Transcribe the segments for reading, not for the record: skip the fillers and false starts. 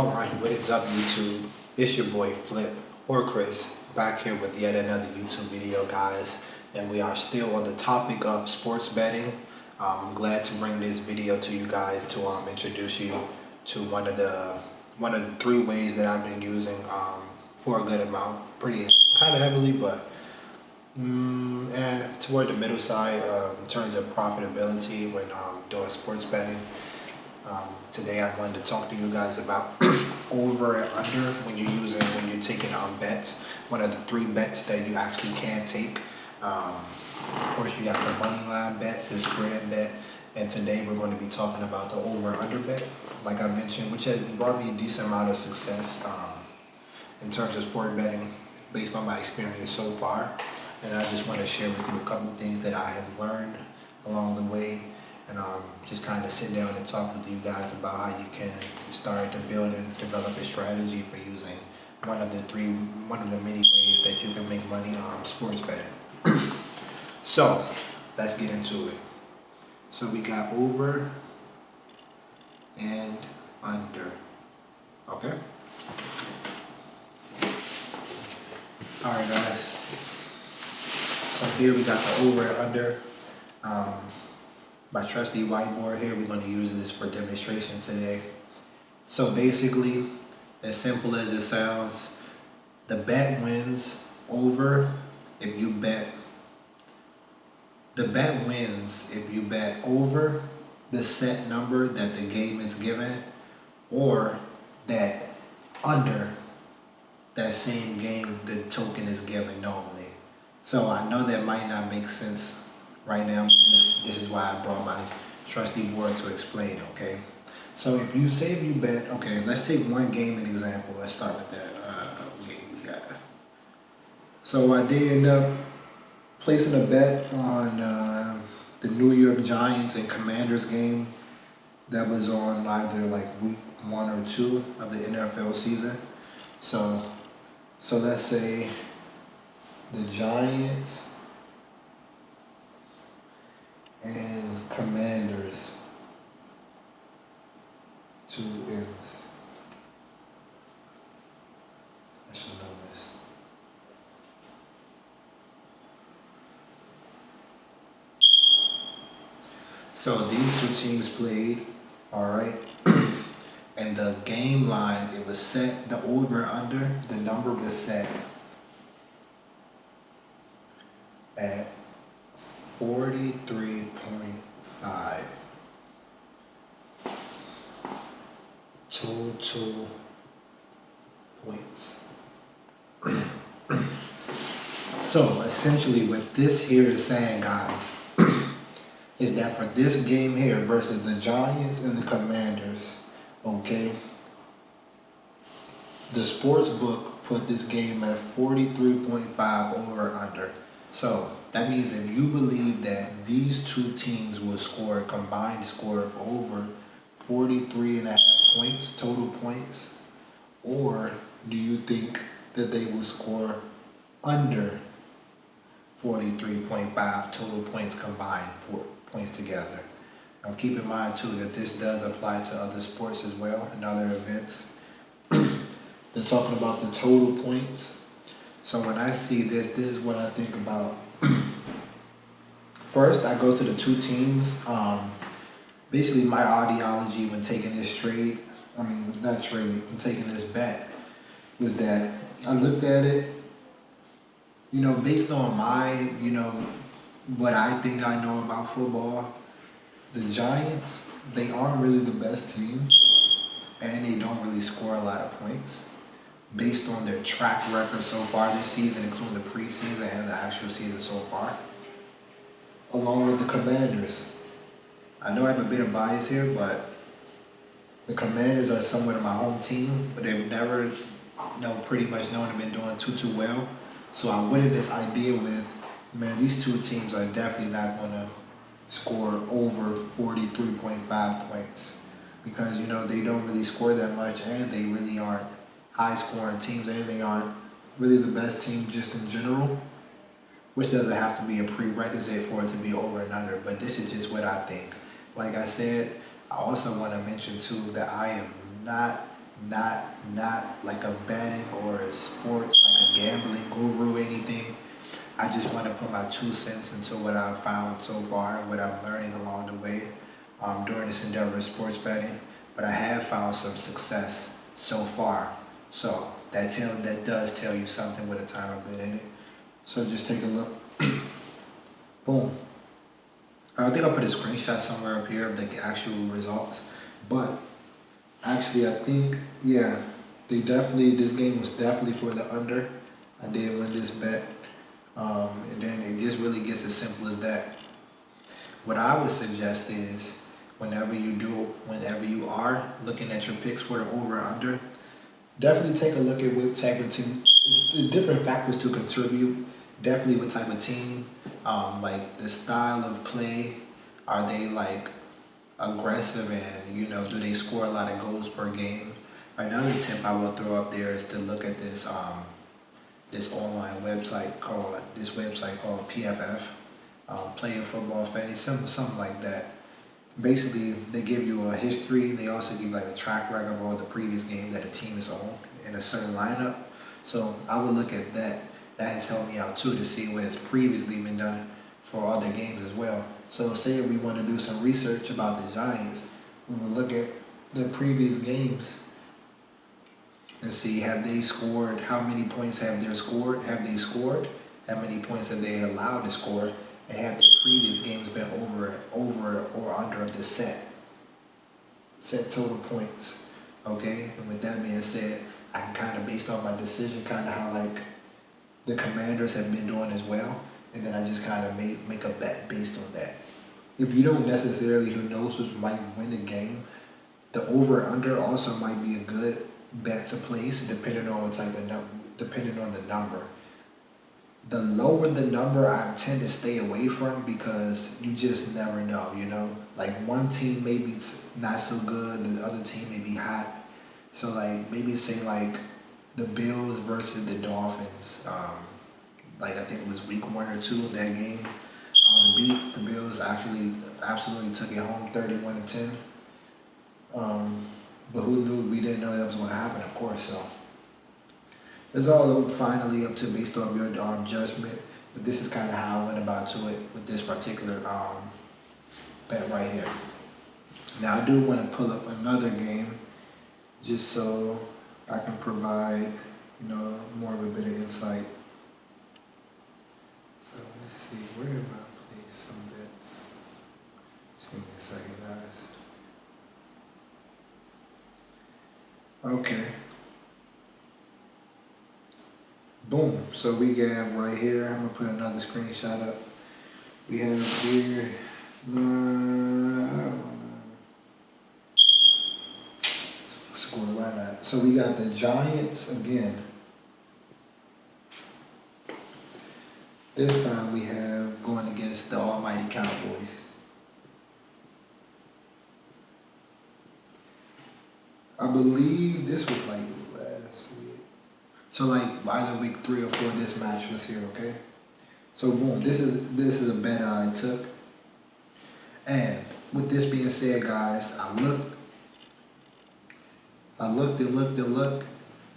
Alright, what is up YouTube? It's your boy Flip or Chris back here with yet another YouTube video, guys, and we are still on the topic of sports betting. I'm glad to bring this video to you guys to introduce you to one of the three ways that I've been using for a good amount, pretty kind of heavily, but and toward the middle side in terms of profitability when doing sports betting. Today I wanted to talk to you guys about over and under when you're taking bets. One of the three bets that you actually can take. Of course, you got the money line bet, the spread bet, and today we're going to be talking about the over and under bet, like I mentioned, which has brought me a decent amount of success in terms of sport betting based on my experience so far. And I just want to share with you a couple of things that I have learned along the way, and just kind of sit down and talk with you guys about how you can start to build and develop a strategy for using one of the many ways that you can make money on sports betting. So let's get into it. So we got over and under. Okay. All right, guys. So here we got the over and under. My trusty whiteboard here, we're going to use this for demonstration today. So basically, as simple as it sounds, the bet wins over if you bet. The bet wins if you bet over the set number that the game is given, or that under that same game the token is given normally. So I know that might not make sense right now. This is why I brought my trusty board to explain, okay? So if you bet, okay, let's take one game an example. Let's start with that game we got. So I did end up placing a bet on the New York Giants and Commanders game that was on either like week 1 or 2 of the NFL season. So let's say the Giants and Commanders, 2 M's. I should know this. So these two teams played, alright, and the game line, it was set, the over under, the number was set at 43.5 total points. So essentially what this here is saying, guys, is that for this game here versus the Giants and the Commanders, okay, the sports book put this game at 43.5 over or under. So that means if you believe that these two teams will score a combined score of over 43.5 points, total points, or do you think that they will score under 43.5 total points combined points together? Now keep in mind too that this does apply to other sports as well and other events. They're talking about the total points. So when I see this is what I think about. First, I go to the two teams. Basically, my ideology when taking this trade, when taking this bet, was that I looked at it, based on my, what I think I know about football. The Giants, they aren't really the best team, and they don't really score a lot of points based on their track record so far this season, including the preseason and the actual season so far, along with the Commanders. I know I have a bit of bias here, but the Commanders are somewhat of my home team, but they've never, pretty much known to been doing too well. So I went in this idea with, man, these two teams are definitely not going to score over 43.5 points because, they don't really score that much, and they really aren't high-scoring teams, and they aren't really the best team just in general, which doesn't have to be a prerequisite for it to be over and under, but this is just what I think. Like I said, I also want to mention too that I am not not like a betting or a sports, like a gambling guru or anything. I just want to put my 2 cents into what I've found so far and what I'm learning along the way during this endeavor of sports betting. But I have found some success so far. So that does tell you something with the time I've been in it. So just take a look. Boom. I think I'll put a screenshot somewhere up here of the actual results. But actually, I think, yeah, this game was definitely for the under. I did win this bet. And then it just really gets as simple as that. What I would suggest is whenever you are looking at your picks for the over or under, definitely take a look at what type of team, it's different factors to contribute. Definitely what type of team, like the style of play, are they like aggressive and, do they score a lot of goals per game? Another tip I will throw up there is to look at this online website called PFF, Player Football Fantasy, something like that. Basically, they give you a history. They also give like a track record of all the previous games that a team has owned in a certain lineup. So I would look at that. That has helped me out too to see what has previously been done for other games as well. So say if we want to do some research about the Giants, we would look at the previous games and see, have they scored, how many points have they scored, how many points have they allowed to score, and have their previous games been over or under of the set total points. Okay, and with that being said, I can kind of, based on my decision, kind of how like the Commanders have been doing as well, and then I just kind of make a bet based on that. If you don't necessarily, who knows who might win the game, the over under also might be a good bet to place depending on what type of depending on the number. The lower the number, I tend to stay away from because you just never know. Like one team may be not so good, the other team may be hot. So like maybe say like the Bills versus the Dolphins. Like I think it was week 1 or 2 of that game. Beat the Bills, actually absolutely took it home 31-10. But who knew? We didn't know that was going to happen, of course. So it's all finally up to based on your judgment. But this is kind of how I went about to it with this particular bet right here. Now I do want to pull up another game just so I can provide, more of a bit of insight. So let's see, where have I placed some bets? Just give me a second, guys. Okay. Boom. So we have right here, I'm going to put another screenshot up. We have here, I don't want to score, why not? So we got the Giants again. This time we have going against the almighty Cowboys. I believe this was like last week. So like either week 3 or 4 this match was here, okay? So boom, this is a bet I took. And with this being said, guys, I looked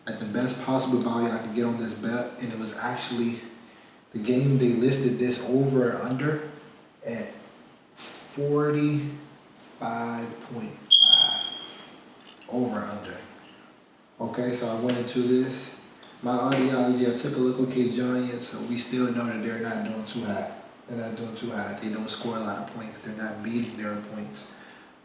at the best possible value I could get on this bet, and it was actually the game they listed this over and under at 45.5 over and under. Okay, so I went into this. My ideology, I took a look, okay, Giants, so we still know that they're not doing too hot. They're not doing too hot. They don't score a lot of points. They're not beating their points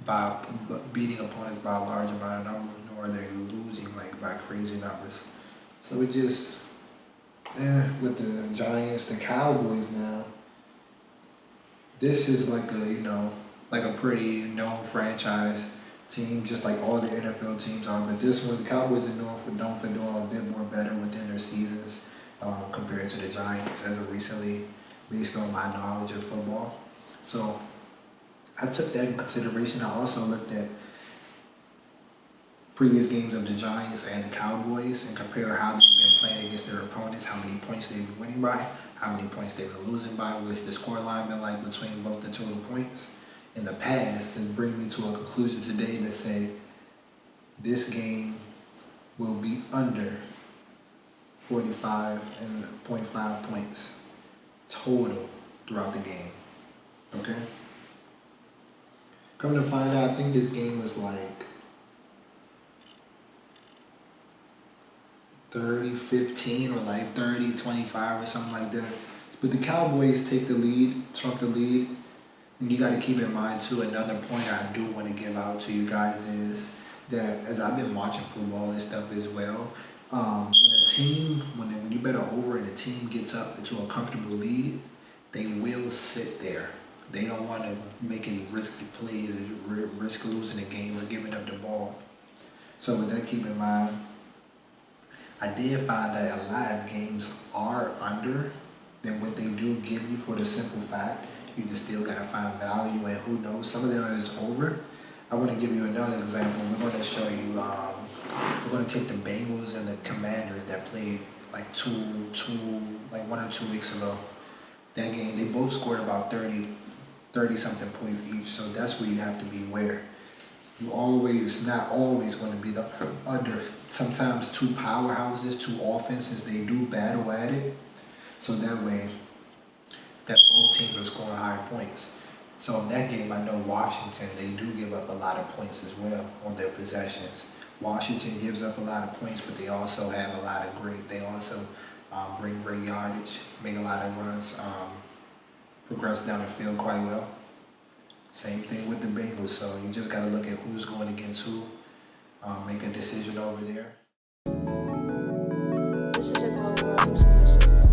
by beating opponents by a large amount of numbers, nor are they losing like by crazy numbers. So it just, with the Giants, the Cowboys now, this is like a pretty known franchise team, just like all the NFL teams are. But this one, the Cowboys are known for doing a bit more better within their seasons compared to the Giants as of recently, based on my knowledge of football. So I took that in consideration. I also looked at previous games of the Giants and the Cowboys and compare how they've been playing against their opponents, how many points they've been winning by, how many points they've been losing by, what's the score line been like between both the total points in the past, and bring me to a conclusion today that say this game will be under 45.5 points total throughout the game. Okay? Come to find out, I think this game was like 30-15 or like 30-25 or something like that. But the Cowboys take the lead, trump the lead. And you got to keep in mind too, another point I do want to give out to you guys is that as I've been watching football and stuff as well, when you bet an over and the team gets up into a comfortable lead, they will sit there. They don't want to make any risky plays or risk losing the game or giving up the ball. So with that, keep in mind, I did find that a lot of games are under than what they do give you for the simple fact you just still gotta find value, and who knows, some of them is over. I want to give you another example. We're going to show you, we're going to take the Bengals and the Commanders that played like 1 or 2 weeks ago. That game, they both scored about 30 something points each, so that's where you have to beware. You not always going to be the under. Sometimes two powerhouses, two offenses, they do battle at it. So that way, that both teams are scoring high points. So in that game, I know Washington, they do give up a lot of points as well on their possessions. Washington gives up a lot of points, but they also have a lot of they also bring great yardage, make a lot of runs, progress down the field quite well. Same thing with the Bengals, so you just got to look at who's going against who, make a decision over there. This is a Global Rock exclusive.